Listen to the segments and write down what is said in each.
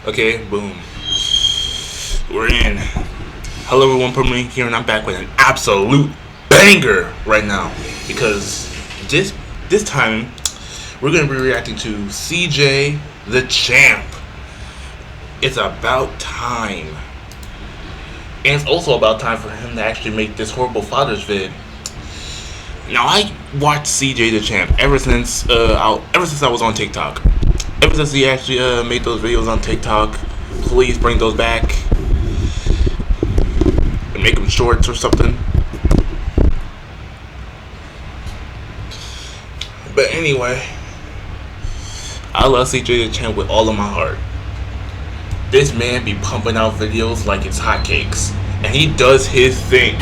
Okay, boom. We're in. Hello everyone, Permanently here, and I'm back with an absolute banger right now. Because this time, we're going to be reacting to CJ the Champ. It's about time. And it's also about time for him to actually make this horrible father's vid. Now, I watched CJ the Champ ever since I was on TikTok. Ever since he actually made those videos on TikTok. Please bring those back and make them shorts or something. But anyway, I love CJ the Champ with all of my heart. This man be pumping out videos like it's hotcakes, and he does his thing.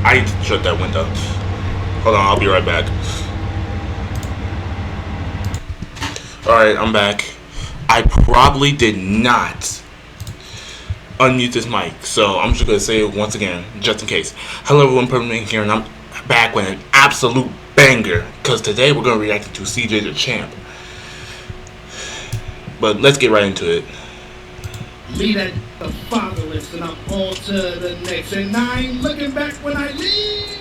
I need to shut that window. Hold on, I'll be right back. Alright, I'm back. I probably did not unmute this mic, so I'm just going to say it once again, just in case. Hello everyone, Permanently here, and I'm back with an absolute banger, because today we're going to react to CJ the Champ. But let's get right into it. Lead at the fatherless, and I'm on to the next, and I ain't looking back when I leave.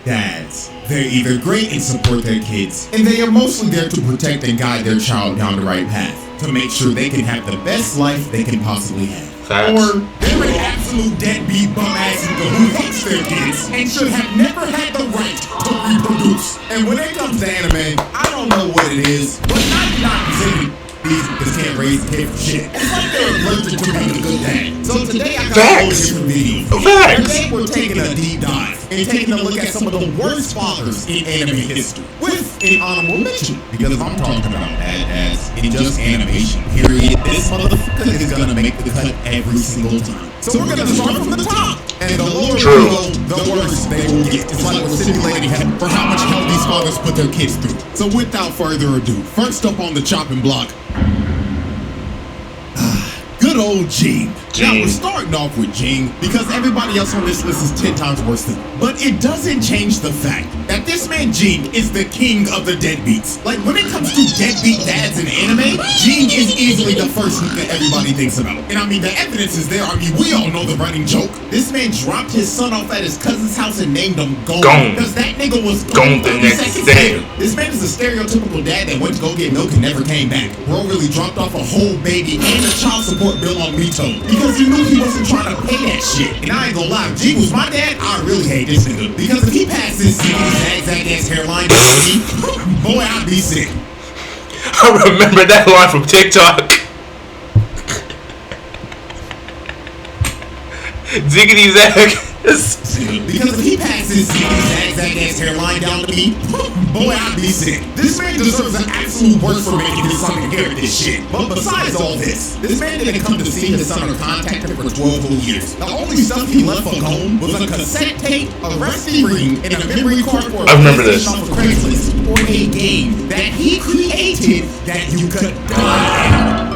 Dads, they're either great and support their kids, and they are mostly there to protect and guide their child down the right path, to make sure they can have the best life they can possibly have. Facts. Or they're an absolute deadbeat bum-ass nigga who hates their kids and should have never had the right to reproduce. And when it comes to anime, I don't know what it is, but 99% these niggas can't raise a kid for shit. It's like they're allergic to being a good dad. So today I got a whole different video. Today we're taking a deep dive and taking a look at some of the worst fathers in anime history, with an honorable mention, because if I'm talking about bad dads in just animation, period, this motherfucker is gonna make the cut every single time. So we're gonna start from the top, and the lower we go, the worse they will get. It's like we're simulating heaven for how much hell these fathers put their kids through. So without further ado, first up on the chopping block, good old Jing. Now we're starting off with Jing because everybody else on this list is 10 times worse than him. But it doesn't change the fact that this man Jing is the king of the deadbeats. Like, when it comes to deadbeat dads in anime, Jing is easily the first that everybody thinks about. And I mean, the evidence is there. I mean, we all know the running joke. This man dropped his son off at his cousin's house and named him Gone. Because that nigga was gone the next day. This man is a stereotypical dad that went to go get milk and never came back. Bro really dropped off a whole baby and a child support bill on Mito because he knew he wasn't trying to pay that shit. And I ain't gonna lie, if G was my dad, I really hate this nigga. Because if he passed this zag ass hairline to me, boy, I'd be sick. I remember that line from TikTok. Ziggity zag. Because if he passes zag ass hairline down to me, boy, I'd be sick. This man deserves an absolute worst for making his son inherit this shit. But besides all this man didn't come to see his son or contact him for 12 whole years. The only stuff he left for home was a cassette tape, a rusty ring, and a memory card for a PlayStation off of Craigslist, or a game that he created that you could die at.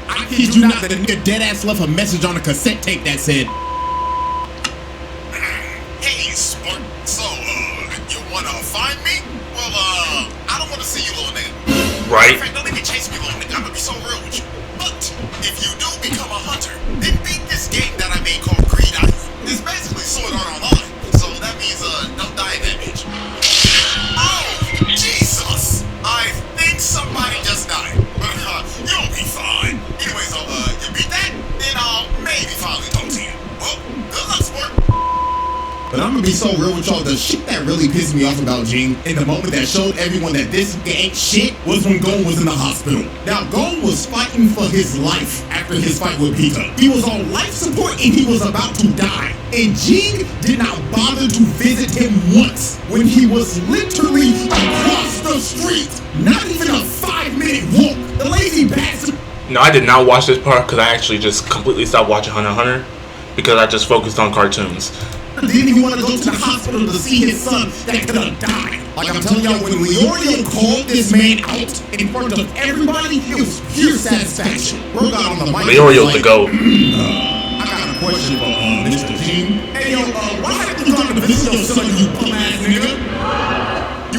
I kid you not, that a nigga deadass left a message on a cassette tape that said, "Hey, sport. So, you wanna find me? Well, I don't wanna see you, little nigga. Right. In fact, don't even chase me, little nigga. I'm gonna be so real with you. But if you do become a hunter, then beat this game that I made called Greed Island. It's basically Sword Art Online. So that means, don't die in that bitch." Oh, Jesus! I think somebody just died. But, you'll be fine. Anyways, you beat that, then I'll maybe finally talk to you. Well, good luck, sport. But I'm gonna be so real with y'all, the shit that really pissed me off about Jing in the moment that showed everyone that this ain't shit was when Gon was in the hospital. Now, Gon was fighting for his life after his fight with Peter. He was on life support and he was about to die. And Jing did not bother to visit him once when he was literally across the street. Not even a 5-minute walk. The lazy bastard. No, I did not watch this part because I actually just completely stopped watching Hunter x Hunter because I just focused on cartoons. Didn't even want to go to the hospital to see his son that could have died. Like I'm telling y'all, when Leorio called this man out in front of everybody, it was pure satisfaction. Bro got on the mic. Leorio's the GOAT. I got a question for Mr. Jing. Hey yo, why haven't you gone to visit your son, you bum ass nigga?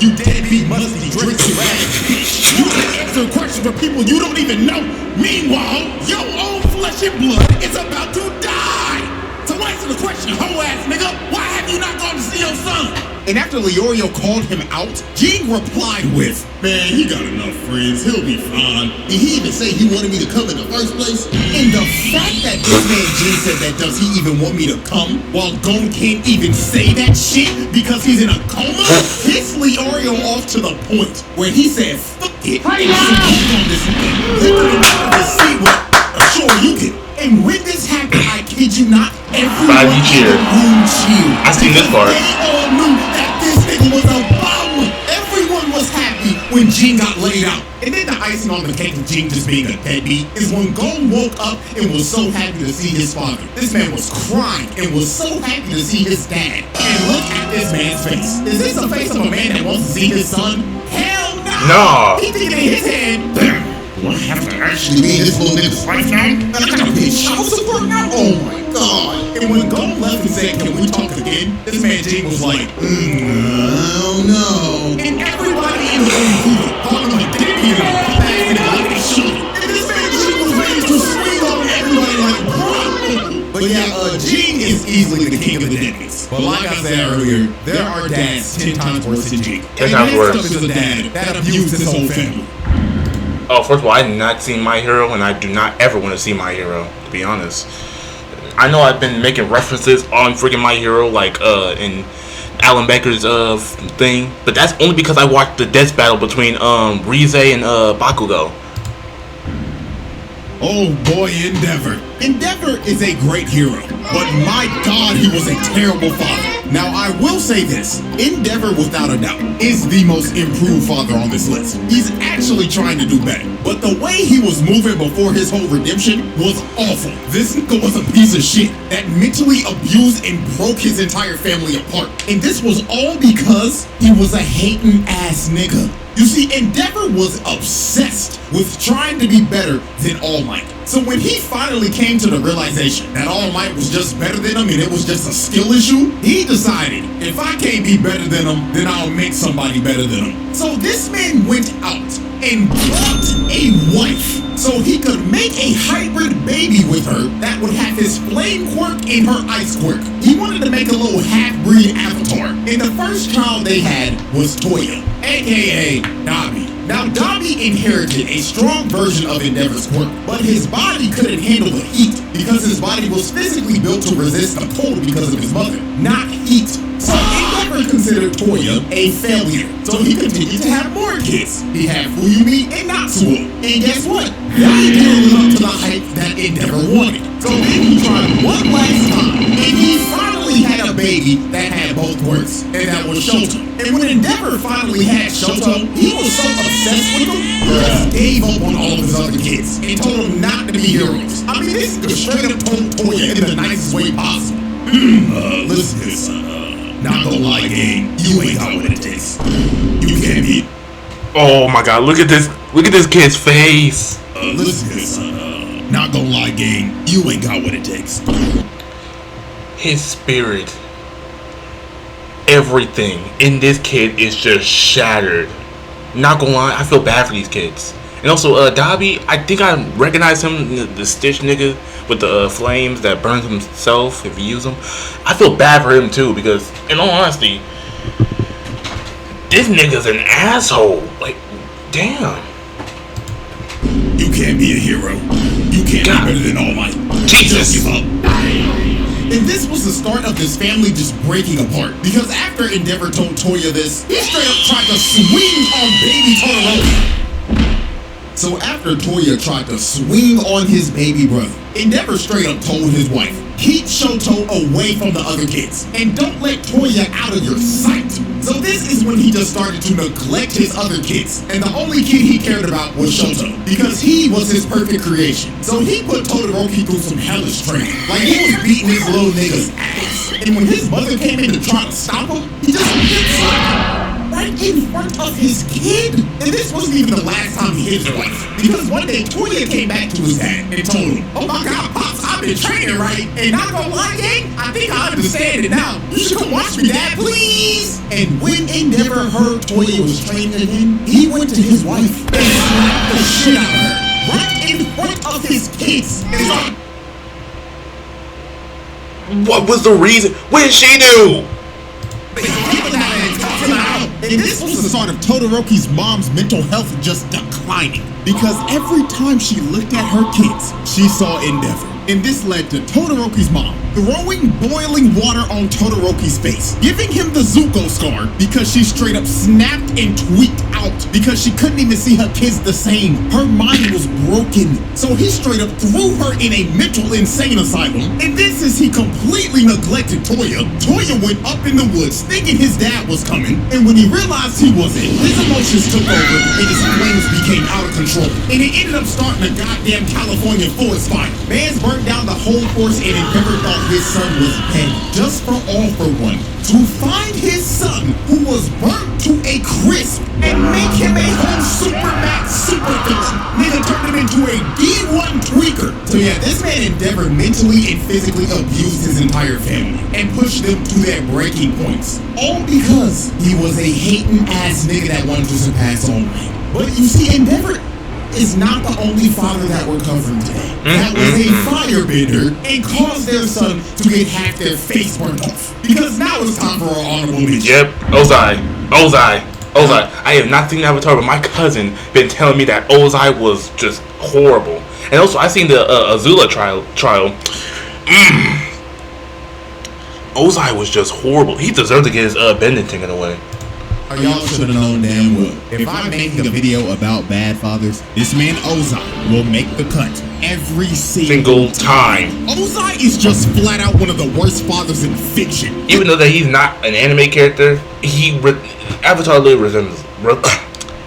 You deadbeat musty drinks your ass bitch. You can answer a question for people you don't even know. Meanwhile, your own flesh and blood is about to die. So answer the question, hoe ass nigga, why have you not gone to see your son? And after Leorio called him out, Gene replied with, man, he got enough friends, he'll be fine. Did he even say he wanted me to come in the first place? And the fact that this man Gene said that does he even want me to come, while Gon can't even say that shit because he's in a coma, pissed Leorio off to the point where he said, fuck it, and switched on this man. Literally out of his seat with a Shoryuken. And when this happened, I kid you not, everyone in the room cheered. I seen this part. They all knew that this nigga was a bum. Everyone was happy when Gene got laid out. And then the icing on the cake of Gene just being a deadbeat is when Gon woke up and was so happy to see his father. This man was crying and was so happy to see his dad. And look at this man's face. Is this the face of a man that wants to see his son? Hell no! No. He thinking in his head, damn. Do I have to actually be in this little nigga's life now? I gotta pay child support now? Oh my god. And when Gon left and said, can we talk again? This man Gene was like, I don't know. And everybody in the room called him a deadbeat and a badass nigga like they should. And this man Gene was ready to swing on everybody like, bro. But yeah, Gene is easily the king of the deadbeats. But like I said earlier, there are dads 10 times worse than Gene. 10 times worse. Next up is a dad that abused his whole family. Oh, first of all, I did not see My Hero, and I do not ever want to see My Hero, to be honest. I know I've been making references on freaking My Hero, like, in Alan Baker's, thing, but that's only because I watched the death battle between, Rize and, Bakugo. Oh boy, Endeavor. Endeavor is a great hero, but my god, he was a terrible father. Now, I will say this, Endeavor, without a doubt, is the most improved father on this list. He's actually trying to do better, but the way he was moving before his whole redemption was awful. This nigga was a piece of shit that mentally abused and broke his entire family apart. And this was all because he was a hating ass nigga. You see, Endeavor was obsessed with trying to be better than All Might. So when he finally came to the realization that All Might was just better than him and it was just a skill issue, he decided, if I can't be better than him, then I'll make somebody better than him. So this man went out and bought a wife so he could make a hybrid baby with her that would have his flame quirk and her ice quirk. He wanted to make a little half-breed avatar. And the first child they had was Toya, aka Dabi. Now, Dabi inherited a strong version of Endeavor's quirk, but his body couldn't handle the heat because his body was physically built to resist the cold because of his mother, not heat. So Endeavor considered Toya a failure, so he continued to have more kids. He had Fuyumi and Natsuo, and guess what? They didn't live up to the hype that Endeavor wanted. So then he tried one last time, and he finally had a baby that had both quirks, and that was Shoto. And when Endeavor finally had Shoto, he was so obsessed with him, he just gave up on all of his other kids and told them not to be heroes. I mean, this is straight up told Toya in the nicest way possible. Listen to this, not gonna lie, gang, you ain't got what it takes. You can't be. Oh my god, look at this kid's face. Listen to this, not gonna lie, gang, you ain't got what it takes. His spirit, everything in this kid is just shattered. Not gonna lie, I feel bad for these kids. And also, Dabi, I think I recognize him, the Stitch nigga with the flames that burns himself if you use them. I feel bad for him too, because in all honesty, this nigga's an asshole. Like, damn. You can't be a hero. You can't be better than All Might. Jesus. Just give up. And this was the start of this family just breaking apart. Because after Endeavor told Toya this, he straight up tried to swing on baby Todoroki. So after Toya tried to swing on his baby brother, Endeavor straight up told his wife, keep Shoto away from the other kids, and don't let Toya out of your sight. So this is when he just started to neglect his other kids, and the only kid he cared about was Shoto, because he was his perfect creation. So he put Todoroki through some hellish training, like he was beating this little nigga's ass. And when his mother came in to try to stop him, he just hit right in front of his kid. And this wasn't even the last time he hit his wife, because one day Toya came back to his dad and told him, oh my god, Pops, I've been training right, and not gonna lie, gang, I think I understand it now. You should come watch me, Dad, please. And when Endeavor heard Toya was training again, he went to his wife and slapped the shit out of her, right in front of his kids. And so, What was the reason? What did she do? and this was the start of Todoroki's mom's mental health just declining. Because every time she looked at her kids, she saw Endeavor. And this led to Todoroki's mom throwing boiling water on Todoroki's face, giving him the Zuko scar because she straight up snapped and tweaked out because she couldn't even see her kids the same. Her mind was broken. So he straight up threw her in a mental insane asylum. And then since he completely neglected Toya, Toya went up in the woods thinking his dad was coming. And when he realized he wasn't, his emotions took over and his flames became out of control. And it ended up starting a goddamn California forest fire. Man's burned down the whole forest and Endeavor thought his son was dead. Just for all for one, to find his son who was burnt to a crisp and make him a whole super max super villain. Nigga turned him into a D1 tweaker. So yeah, this man Endeavor mentally and physically abused his entire family and pushed them to their breaking points. All because he was a hating ass nigga that wanted to surpass all might. But you see, Endeavor is not the only father that we're covering today. That was a firebender and caused their son to get half their face burnt off. Because now it's time for our honorable mention. Yep, Ozai. I have not seen Avatar, but my cousin been telling me that Ozai was just horrible. And also, I seen the Azula trial. Ozai was just horrible. He deserved to get his bending taken away. Y'all should have known damn well. If I'm making a video about bad fathers, this man Ozai will make the cut every single time. Ozai is just flat out one of the worst fathers in fiction. Even though that he's not an anime character, Avatar literally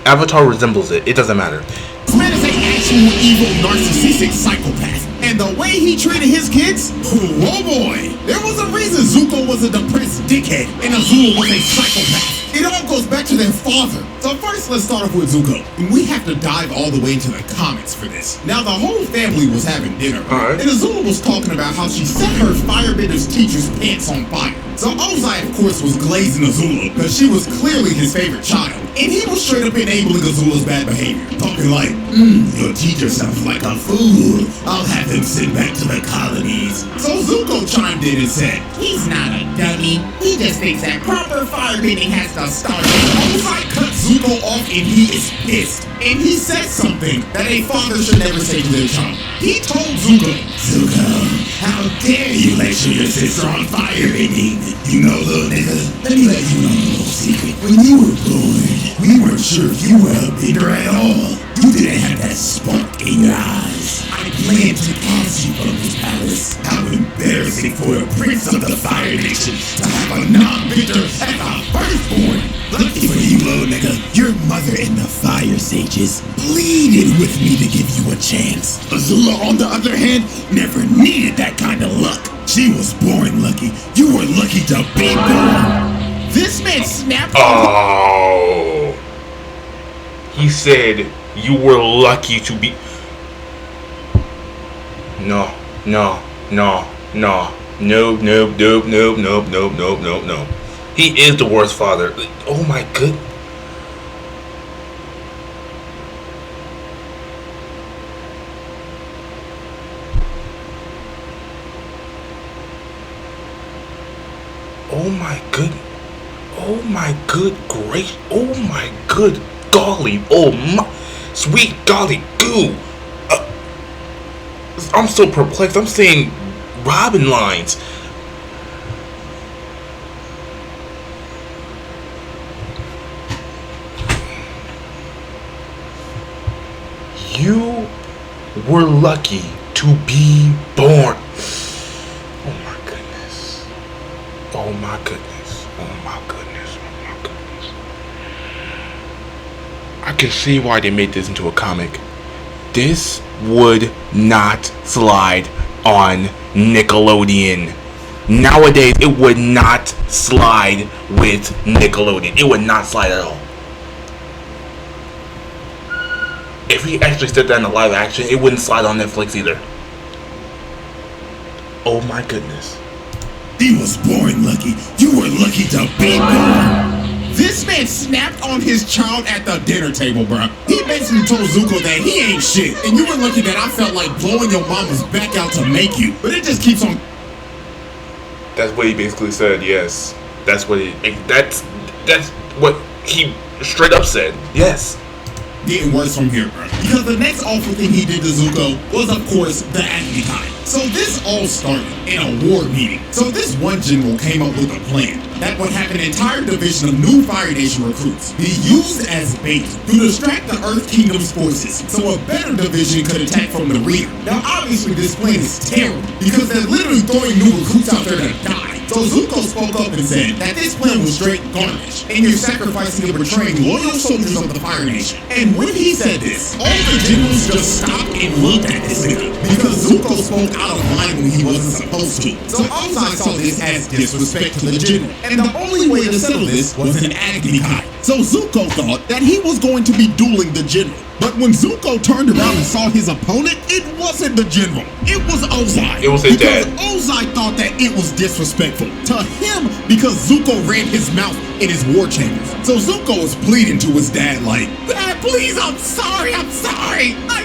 Avatar resembles it. It doesn't matter. This man is an actual evil narcissistic psychopath. And the way he treated his kids, oh boy. There was a reason Zuko was a depressed dickhead and Azula was a psychopath. It all goes back to their father. So first, let's start off with Zuko. And we have to dive all the way into the comics for this. Now, the whole family was having dinner. And Azula was talking about how she set her firebender's teacher's pants on fire. So Ozai, of course, was glazing Azula because she was clearly his favorite child. And he was straight up enabling Azula's bad behavior. Talking like, your teacher sounds like a fool. I'll have him sent back to the colonies. So Zuko chimed in and said, he's not a dummy. He just thinks that proper firebending has to start. Ozai cut Zuko off and he is pissed. And he said something that a father should never say to their child. He told Zuko, how dare you lecture your sister on firebending? You know, little nigga, let me let you know a little secret. When you were born, we weren't sure if you were a bender at all. You didn't have that spark in your eyes. I planned to cast you from this palace. How embarrassing for a prince of the Fire Nation to have a non-bender as a firstborn. Lucky for you, little nigga, your mother and the Fire Sages pleaded with me to give you a chance. Azula, on the other hand, never needed that kind of luck. She was born lucky. You were lucky to be born. This man snapped. Oh. He said you were lucky to be. No. He is the worst father. Oh my goodness. Oh my good. Oh my good grace. Oh my good golly. Oh my sweet golly goo. I'm so perplexed. I'm saying Robin lines. You were lucky to be born. Oh my goodness. Oh my goodness. Oh my goodness. Oh my goodness. I can see why they made this into a comic. This would not slide on Nickelodeon. Nowadays, it would not slide with Nickelodeon. It would not slide at all. If he actually stepped down to live action, it wouldn't slide on Netflix either. Oh my goodness. He was born lucky. You were lucky to be born. This man snapped on his child at the dinner table, bro. He basically told Zuko that he ain't shit. And you were lucky that I felt like blowing your mama's back out to make you. But it just keeps on. That's what he basically said, yes. That's what he straight up said. Yes. Getting worse from here, bro. Because the next awful thing he did to Zuko was, of course, the Acme Kai. So this all started in a war meeting. So this one general came up with a plan that would have an entire division of new Fire Nation recruits be used as bait to distract the Earth Kingdom's forces so a better division could attack from the rear. Now obviously this plan is terrible because they're literally throwing new recruits out there to die. So Zuko spoke up and said that this plan was straight garbage and you're sacrificing and betraying loyal soldiers of the Fire Nation. And when he said this, all the generals just stopped and looked at this nigga because Zuko spoke out of line when he wasn't supposed to. So Ozai saw this as disrespect to the general, and the only way to settle this was an Agni Kai. So Zuko thought that he was going to be dueling the general. But when Zuko turned around and saw his opponent, it wasn't the general. It was Ozai. It was his dad. Ozai thought that it was disrespectful to him because Zuko ran his mouth in his war chambers. So Zuko was pleading to his dad like, "Dad, please, I'm sorry. I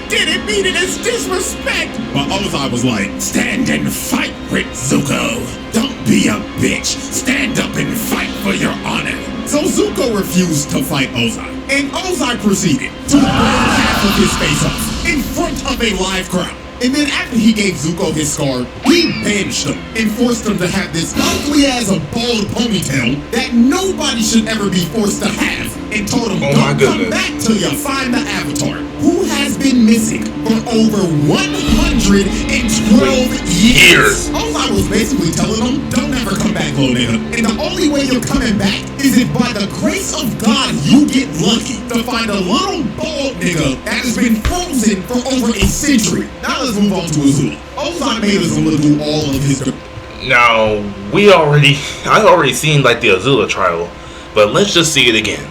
didn't mean it as disrespect." But Ozai was like, "Stand and fight, Rick Zuko. Don't be a bitch. Stand up and fight for your honor." So Zuko refused to fight Ozai, and Ozai proceeded to burn half of his face off in front of a live crowd. And then after he gave Zuko his scar, he banished him and forced him to have this ugly as a bald ponytail that nobody should ever be forced to have, and told him, "Don't come back till you find the Avatar, who has been missing for over 112 years." Ozai was basically telling him, "Don't ever come back, little nigga. And the only way you're coming back is if by the grace of God you get lucky to find a little bald nigga that has been frozen for over a century." Now let's move on to Azula. Ozai made Azula do all of his... Now, I already seen like the Azula trial, but let's just see it again.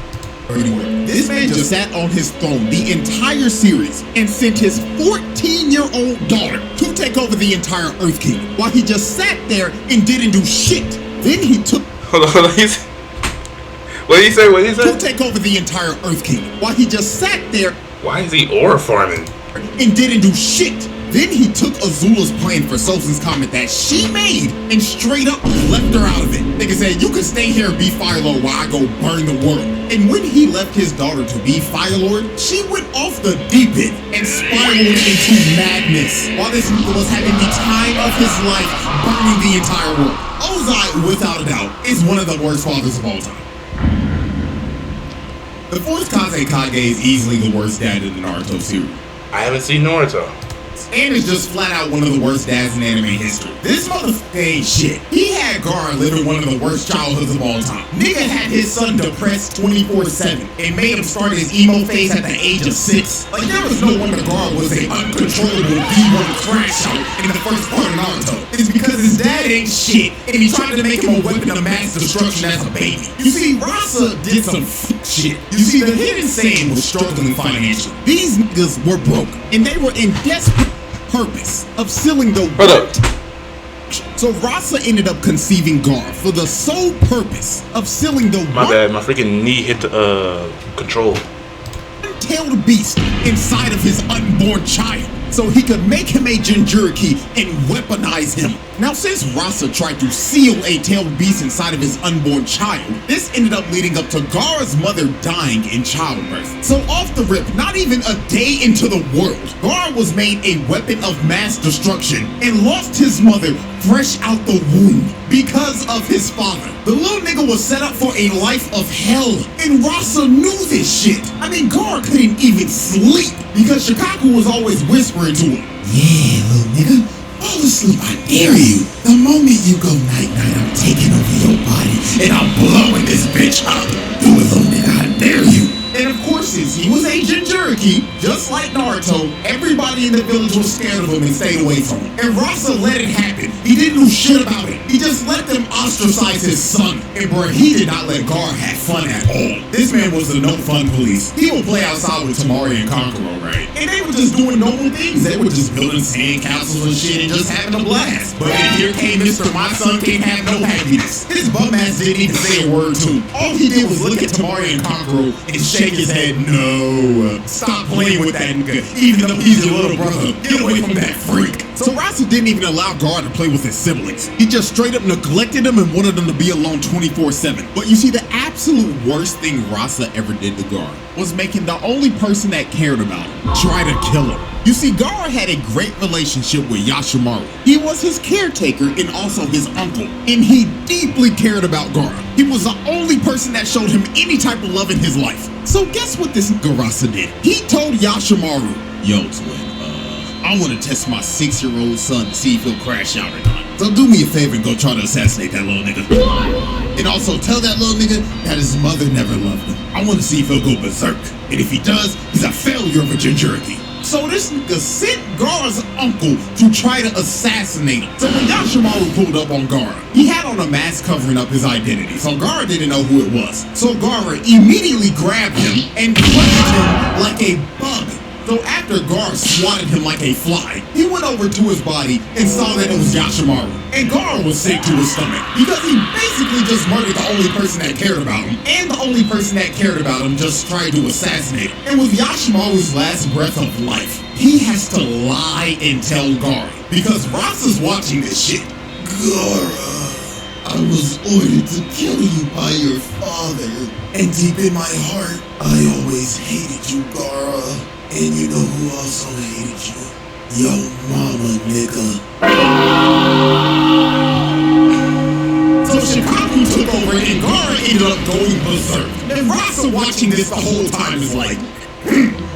This man just sat on his throne the entire series and sent his 14-year-old daughter to take over the entire Earth Kingdom while he just sat there and didn't do shit. Then he took... Hold on. What did he say? To take over the entire Earth Kingdom while he just sat there... Why is he ore farming? And didn't do shit. Then he took Azula's plan for Sozin's comet that she made and straight up left her out of it. Nigga said, "You can stay here and be Fire Lord while I go burn the world." And when he left his daughter to be Fire Lord, she went off the deep end and spiraled into madness while this nigga was having the time of his life burning the entire world. Ozai, without a doubt, is one of the worst fathers of all time. The fourth Kazekage is easily the worst dad in the Naruto series. I haven't seen Naruto. And is just flat out one of the worst dads in anime history. This motherfucker ain't shit. He had Gar living one of the worst childhoods of all time. Nigga had his son depressed 24/7 and made him start his emo phase at the age of 6. Like, there was no wonder Gar was a uncontrollable D1 crash out in the first part of Naruto. It's because his dad ain't shit and he tried to make him a weapon of mass destruction as a baby. You see, Rasa did some shit. You see, the Hidden Saiyan was struggling financially. These niggas were broke and they were in desperate purpose of sealing the world. So Rasa ended up conceiving Gar for the sole purpose of sealing the My bad, my freaking knee hit the control. Tailed beast inside of his unborn child, so he could make him a Jinchuriki and weaponize him. Now, since Rasa tried to seal a tailed beast inside of his unborn child, this ended up leading up to Gar's mother dying in childbirth. So off the rip, not even a day into the world, Gar was made a weapon of mass destruction and lost his mother fresh out the womb because of his father. The little nigga was set up for a life of hell, and Rasa knew this shit. I mean, Gar couldn't even sleep because Shikaku was always whispering to him, "Yeah, little nigga, fall asleep, I dare you. The moment you go night-night, I'm taking over your body and I'm blowing this bitch up. Do it, little nigga, I dare you." And of course, since he was Agent Jinchuriki, just like Naruto, everybody in the village was scared of him and stayed away from him. And Rasa let it happen. He didn't do shit about it. He just let them ostracize his son. And bro, he did not let Gar have fun at all. This man was the no fun police. He would play outside with Tamari and Kankuro, right? And they were just doing normal things. They were just building sand castles and shit and just having a blast. But then here came Mr. My Son Can't Have No Happiness. His bum ass didn't even say a word to him. All he did was look at Tamari and Kankuro and shake his head. No, stop playing with that nigga. Even though he's your little brother, get away from that freak. So Rasa didn't even allow Gar to play with his siblings. He just straight up neglected them and wanted them to be alone 24/7. But you see, the absolute worst thing Rasa ever did to Gar was making the only person that cared about him try to kill him. You see, Gar had a great relationship with Yashimaru. He was his caretaker and also his uncle, and he deeply cared about Gar. He was the only person that showed him any type of love in his life. So guess what this Rasa did? He told Yashimaru, "Yo, twin, I want to test my 6-year-old son to see if he'll crash out or not. So do me a favor and go try to assassinate that little nigga. And also tell that little nigga that his mother never loved him. I want to see if he'll go berserk. And if he does, he's a failure of a Jinchuriki." So this nigga sent Gar's uncle to try to assassinate him. So when Yashimaru pulled up on Gar, he had on a mask covering up his identity, so Gar didn't know who it was. So Gar immediately grabbed him and crushed him like a bug. So after Gar swatted him like a fly, he went over to his body and saw that it was Yashimaru. And Gar was sick to his stomach because he basically just murdered the only person that cared about him. And the only person that cared about him just tried to assassinate him. And with Yashimaru's last breath of life, he has to lie and tell Gar because Rasa's watching this shit. Gara, I was ordered to kill you by your father. And deep in my heart, I always hated you, Gara. And you know who also hated you? Yo mama, nigga. So Shikaku took over and Gar ended up going berserk. And Rasa watching this the whole time is like,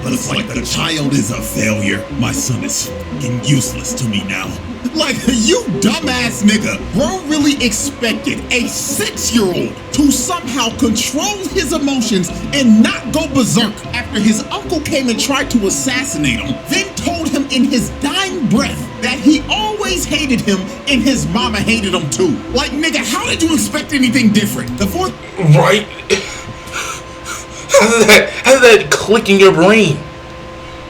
looks like the child is a failure. My son is fucking useless to me now. Like, you dumbass nigga. Bro really expected a 6-year-old to somehow control his emotions and not go berserk after his uncle came and tried to assassinate him, then told him in his dying breath that he always hated him and his mama hated him too. Like, nigga, how did you expect anything different? The fourth... Right? How does that click in your brain?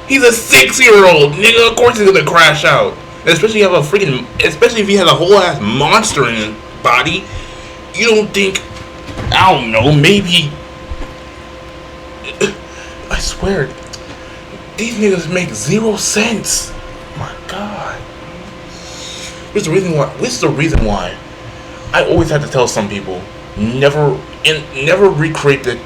He's a 6-year-old, nigga. Of course he's gonna crash out. Especially if he has a whole ass monster in his body. You don't think, I don't know, maybe. I swear, these niggas make 0 sense. My God. This is the reason why I always have to tell some people, never recreate the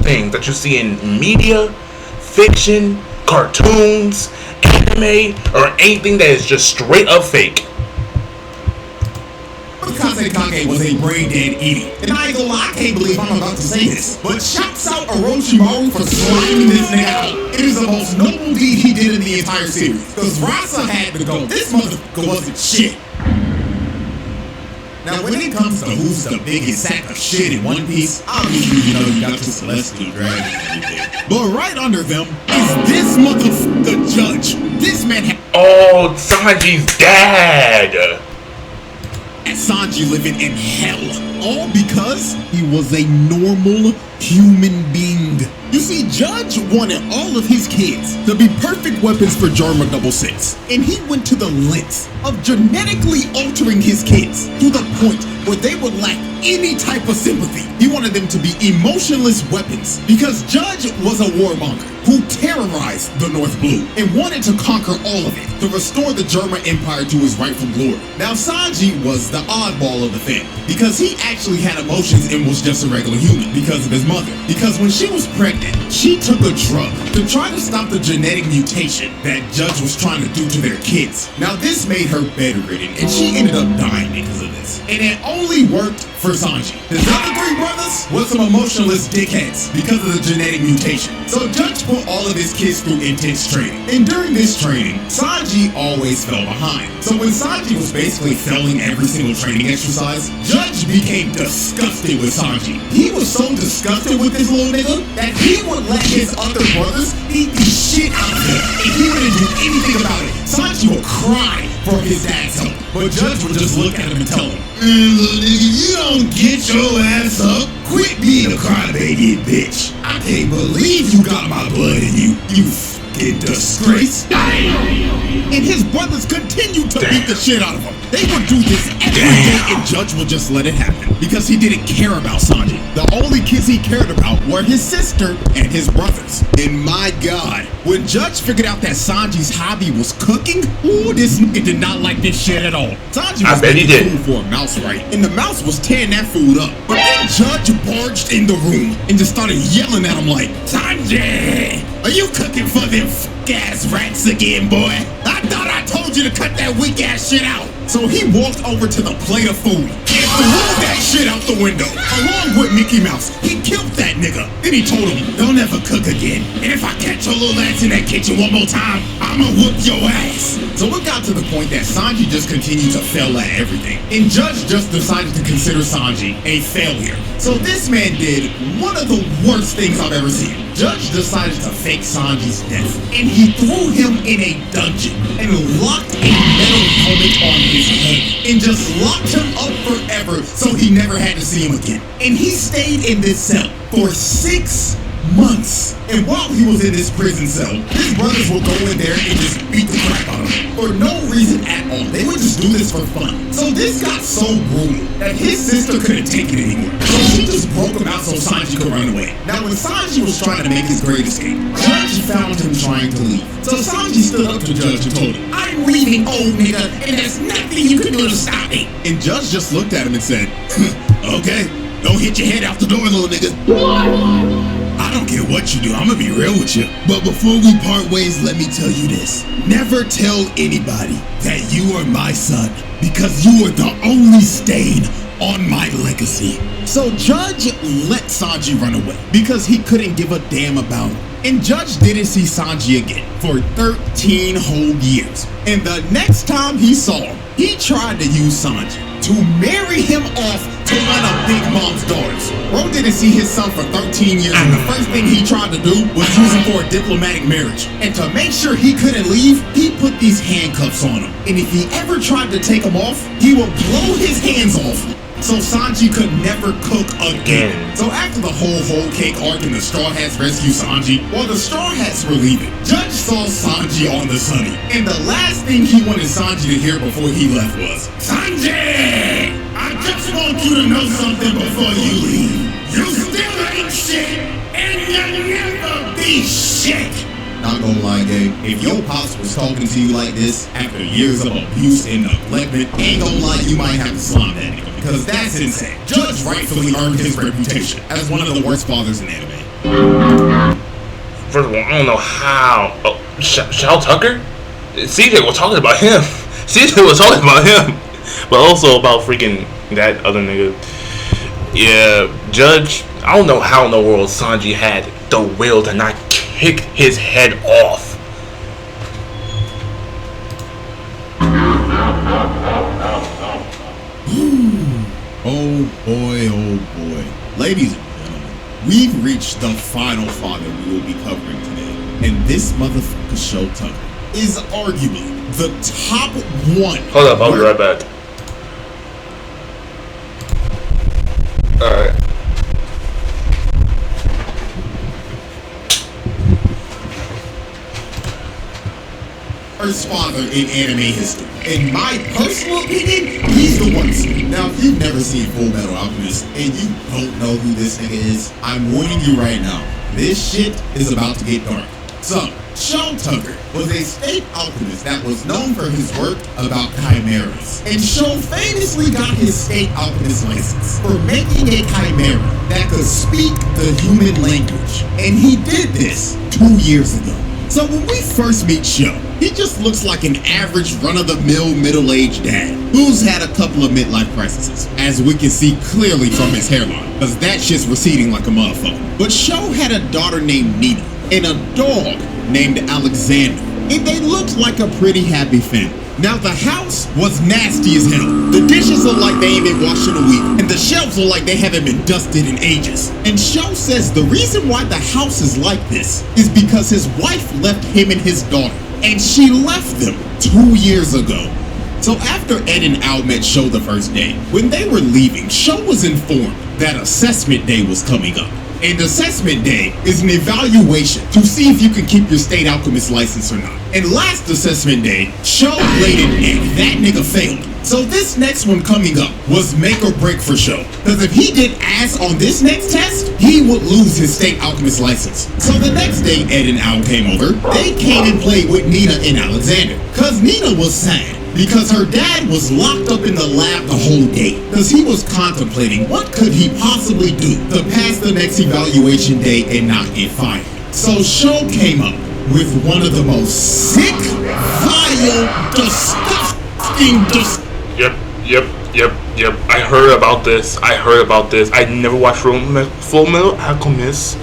things that you see in media, fiction, cartoons, anime, or anything that is just straight up fake. Kase was a brain-dead idiot. And I ain't gonna lie, I can't believe I'm about to say this, but shouts out Orochimaru for sliding this nigga out. It is the most noble deed he did in the entire series. Because Rasa had to go. This motherfucker wasn't shit. Now, when it comes to who's the biggest sack of shit in One Piece, obviously, you know, you got the Celestial Dragon and everything. But right under them is this motherfucker Judge. This man had... Oh, Sanji's dad! And Sanji living in hell. All because he was a normal human being. You see, Judge wanted all of his kids to be perfect weapons for Jarma 66. And he went to the lengths of genetically altering his kids to the point where they would lack any type of sympathy. He wanted them to be emotionless weapons because Judge was a warmonger who terrorized the North Blue and wanted to conquer all of it to restore the German Empire to its rightful glory. Now, Sanji was the oddball of the family because he actually had emotions and was just a regular human because of his mother. Because when she was pregnant, she took a drug to try to stop the genetic mutation that Judge was trying to do to their kids. Now, this made her bedridden and she ended up dying because of this. this, and it only worked for Sanji. His other 3 brothers were some emotionless dickheads because of the genetic mutation. So Judge put all of his kids through intense training, and during this training, Sanji always fell behind. So when Sanji was basically failing every single training exercise, Judge became disgusted with Sanji. He was so disgusted with this little nigga that he would let his other brothers beat the shit out of him, and he wouldn't do anything about it. Sanji would cry for his dad's help, but Judge would just look at him and tell him, little nigga, you don't get your ass up. Quit being a crybaby, bitch. I can't believe you got my blood in you, you fucking disgrace. And his brothers continued to beat the shit out of him. They would do this every day, and Judge would just let it happen because he didn't care about Sanji. The only kids he cared about were his sister and his brothers. And my God, when Judge figured out that Sanji's hobby was cooking, ooh, this nigga did not like this shit at all. Sanji was making food for a mouse, right? And the mouse was tearing that food up. But then Judge barged in the room and just started yelling at him like, Sanji, are you cooking for them f***ass rats again, boy? I thought I told you to cut that weak ass shit out. So he walked over to the plate of food and threw that shit out the window, along with Mickey Mouse. He killed that nigga. Then he told him, don't ever cook again. And if I catch your little ass in that kitchen one more time, I'ma whoop your ass. So it got to the point that Sanji just continued to fail at everything. And Judge just decided to consider Sanji a failure. So this man did one of the worst things I've ever seen. Judge decided to fake Sanji's death, and he threw him in a dungeon and locked a metal helmet on his head and just locked him up forever so he never had to see him again. And he stayed in this cell for 6 months. And while he was in this prison cell, his brothers would go in there and just beat the crap out of him for no reason at all. They would just do this for fun. So this got so brutal that his sister couldn't take it anymore. So she just broke him out so Sanji could run away. Now when Sanji was trying to make his great escape, Judge found him trying to leave. So Sanji stood up to Judge and told him, I'm leaving, old nigga, and there's nothing you can do to stop me. And Judge just looked at him and said, okay, don't hit your head out the door, little nigga. I don't care what you do, I'm gonna be real with you. But before we part ways, let me tell you this. Never tell anybody that you are my son, because you are the only stain on my legacy. So Judge let Sanji run away because he couldn't give a damn about him. And Judge didn't see Sanji again for 13 whole years. And the next time he saw him, he tried to use Sanji to marry him off to one of Big Mom's daughters. Bro didn't see his son for 13 years, and the first thing he tried to do was use him for a diplomatic marriage. And to make sure he couldn't leave, he put these handcuffs on him. And if he ever tried to take them off, he would blow his hands off. So Sanji could never cook again. So after the whole cake arc and the Straw Hats rescue Sanji, while the Straw Hats were leaving, Judge saw Sanji on the sunny. And the last thing he wanted Sanji to hear before he left was, Sanji! I just want you to know something before you leave. You still ain't shit, and you'll never be shit! Not gonna lie, Gabe, if your pops was talking to you like this after years of abuse and neglectment, ain't gonna lie, you might have to slime that nigga, because that's insane. Judge rightfully earned his reputation as one of the worst fathers in anime. First of all, I don't know how. Oh, Shao Tucker? CJ was talking about him. CJ was talking about him. But also about freaking that other nigga. Yeah, Judge, I don't know how in the world Sanji had the will to not kick his head off. Oh boy. Ladies and gentlemen, we've reached the final father we will be covering today. And this motherfucker Shao Tucker is arguably the top one. Hold up, I'll be right back. Alright. First father in anime history. In my personal opinion, he's the worst. Now, if you've never seen Full Metal Alchemist and you don't know who this nigga is, I'm warning you right now. This shit is about to get dark. So, Shao Tucker was a state alchemist that was known for his work about chimeras. And Shao famously got his state alchemist license for making a chimera that could speak the human language. And he did this 2 years ago. So when we first meet Shao, He just looks like an average run-of-the-mill middle-aged dad who's had a couple of midlife crises, as we can see clearly from his hairline, because that shit's receding like a motherfucker. But Sho had a daughter named Nina and a dog named Alexander, and they looked like a pretty happy family. Now the house was nasty as hell. The dishes look like they ain't been washed in a week, and the shelves look like they haven't been dusted in ages. And Sho says the reason why the house is like this is because his wife left him and his daughter, and she left them 2 years ago. So after Ed and Al met Sho the first day, when they were leaving, Sho was informed that assessment day was coming up. And assessment day is an evaluation to see if you can keep your state alchemist license or not. And last assessment day, Sho bladed Ed. That nigga failed. So this next one coming up was make or break for Sho. Because if he did ass on this next test, he would lose his state alchemist license. So the next day Ed and Al came over, they came and played with Nina and Alexander. Cause Nina was sad because her dad was locked up in the lab the whole day. Cause he was contemplating what could he possibly do to pass the next evaluation day and not get fired. So Sho came up with one of the most sick, vile, disgusting, Yep. I heard about this. I never watched Full Metal Alchemist,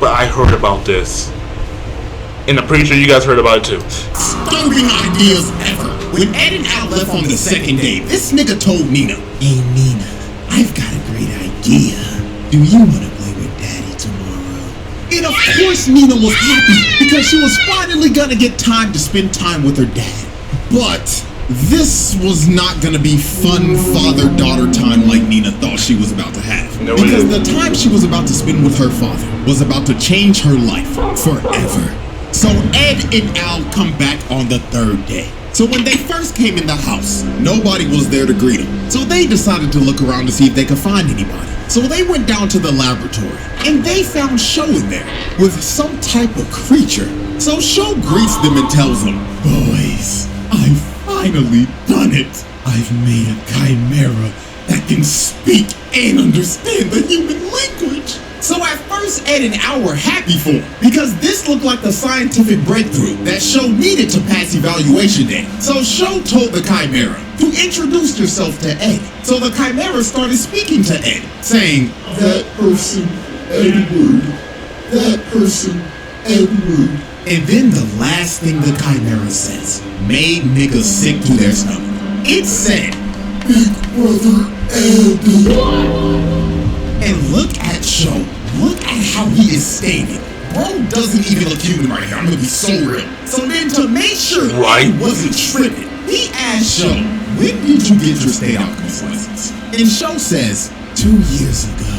but I heard about this. And I'm pretty sure you guys heard about it too. Disturbing ideas ever. When Ed and Al left on the second day, this nigga told Nina, "Hey Nina, I've got a great idea. Do you want to play with Daddy tomorrow?" And of course Nina was happy because she was finally gonna get time to spend time with her dad. But this was not gonna be fun father-daughter time like Nina thought she was about to have. No, because the time she was about to spend with her father was about to change her life forever. So Ed and Al come back on the third day. So when they first came in the house, nobody was there to greet them. So they decided to look around to see if they could find anybody. So they went down to the laboratory, and they found Sho in there with some type of creature. So Sho greets them and tells them, "Boys, I've finally done it. I've made a chimera that can speak and understand the human language." So at first, Ed and Al were happy for him because this looked like the scientific breakthrough that Sho needed to pass evaluation day. So Sho told the chimera to introduce yourself to Ed. So the chimera started speaking to Ed, saying, "That person, Edward. That person, Edward." And then the last thing the chimera says made niggas sick to their stomach. It said, "Big brother Ed." And look at Sho. Look at how he is stating. Bro doesn't even look human right here. I'm gonna be so real. So then to make sure he wasn't tripping, he asked Sho, "When did you get your state alchemist license?" And Sho says, 2 years ago.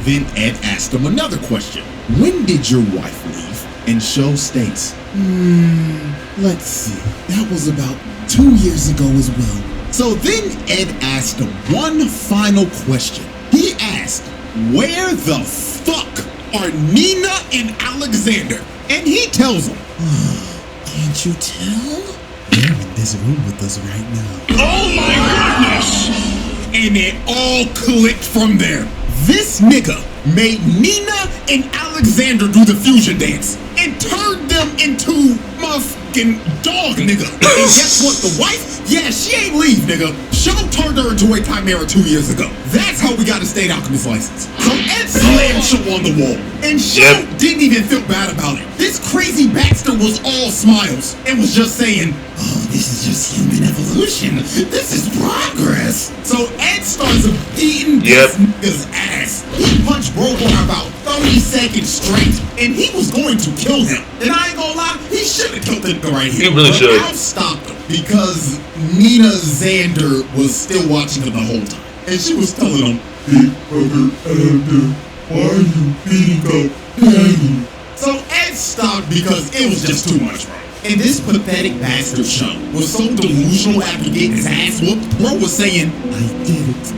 Then Ed asked him another question. "When did your wife leave?" And Sho states, let's see. That was about 2 years ago as well. So then Ed asked him one final question. He asked, "Where the fuck are Nina and Alexander?" And he tells him, "Can't you tell? They're in this room with us right now." Oh my goodness! And it all clicked from there. This nigga made Nina and Alexander do the fusion dance and turned them into motherfucking dog, nigga. And guess what? The wife? Yeah, she ain't leave, nigga. Sho turned her into a chimera 2 years ago. That's how we got a state alchemist license. So Ed slammed Sho on the wall. And Sho didn't even feel bad about it. This crazy Baxter was all smiles and was just saying, "Oh, this is just human evolution. This is progress." So Ed starts beating this nigga's ass. He punched Bro for about 30 seconds straight, and he was going to kill him. And I ain't gonna lie, he should have killed the nigga right here. He really should. Al stopped him because Nina Xander was still watching him the whole time. And she was telling him, "Big brother Ed, why are you beating up Daddy?" So Ed stopped because it was just too much, bro. And this pathetic bastard Sho was so delusional after getting his ass whooped, bro was saying, "I did it.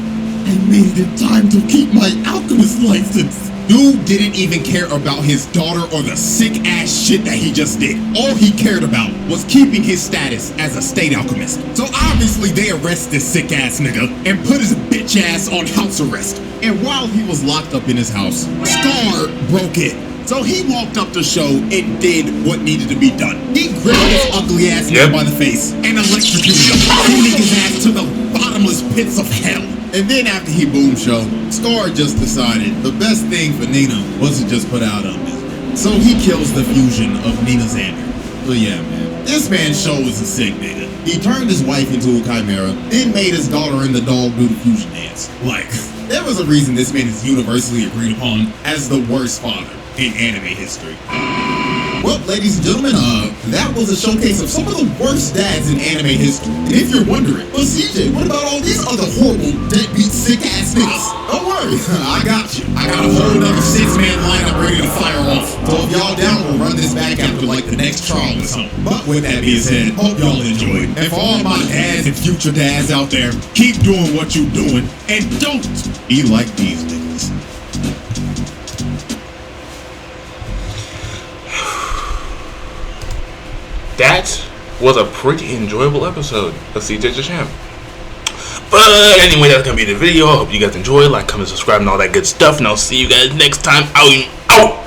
I made it time to keep my alchemist license." Dude didn't even care about his daughter or the sick ass shit that he just did. All he cared about was keeping his status as a state alchemist. So obviously they arrest this sick ass nigga and put his bitch ass on house arrest. And while he was locked up in his house, Scar broke in. So he walked up the show and did what needed to be done. He gripped his ugly ass man by the face and electrocuted him, sending his ass to the bottomless pits of hell. And then after he boomed show, Scar just decided the best thing for Nina was to just put out a misery. So he kills the fusion of Nina Xander. But yeah, man, this man's show was a sick nigga. He turned his wife into a chimera, then made his daughter and the dog do the fusion dance. Like, there was a reason this man is universally agreed upon as the worst father in anime history. Well, ladies and gentlemen, that was a showcase of some of the worst dads in anime history. And if you're wondering, well, CJ, what about all these other horrible, deadbeat, sick-ass niggas? Don't worry, I got you. I got a whole other 6-man lineup ready to fire off. So if y'all down, we'll run this back after, like, the next trial or something. But with that being said, hope y'all enjoyed. And for all my dads and future dads out there, keep doing what you're doing, and don't be like these niggas. That was a pretty enjoyable episode of CJ the Champ. But anyway, that's gonna be the video. I hope you guys enjoyed. Like, comment, subscribe, and all that good stuff. And I'll see you guys next time. Out.